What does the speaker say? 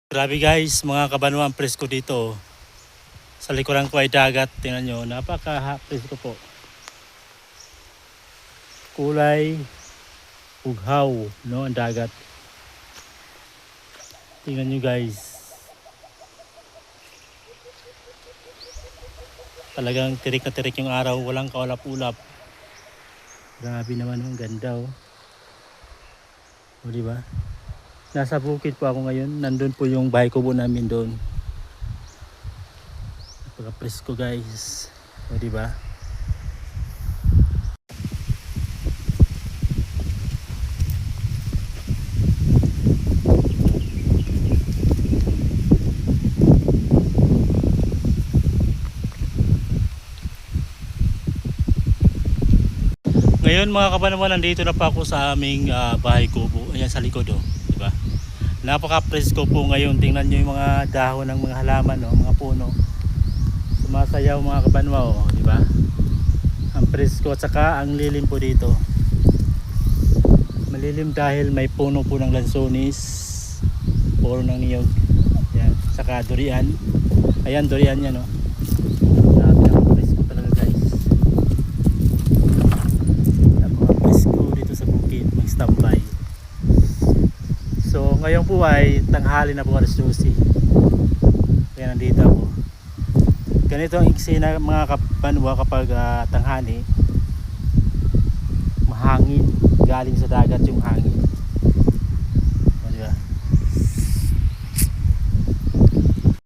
Grabe guys, mga kabanwa, ang presko dito. Sa likuran ko ay dagat. Tingnan nyo, napaka-presko po. Kulay ughaw, no, ang dagat. Tingnan nyo guys. Talagang tirik na tirik yung araw, walang kaulap-ulap. Grabe naman, ang ganda oh. O diba? Nasa bukid po ako ngayon. Nandun po yung bahay kubo namin doon. Napaka-presko guys. O diba? Ngayon mga kabanwa, nandito na pa ako sa aming bahay kubo. Ayan sa likod oh, di ba? Napaka-presko po ngayon. Tingnan niyo yung mga dahon ng mga halaman oh, mga puno. Sumasayaw mga kabanwa oh, di ba? Ang presko at saka ang lilim po dito. Malilim dahil may puno po ng lansonis, puno ng niyog. Ayan, saka durian. Ayan durian yan oh. Tambay. So ngayon po ay tanghali na po, alas 12. Kaya nandito ako. Ganito ang eksena mga kabanwa kapag tanghali. Mahangin, galing sa dagat yung hangin.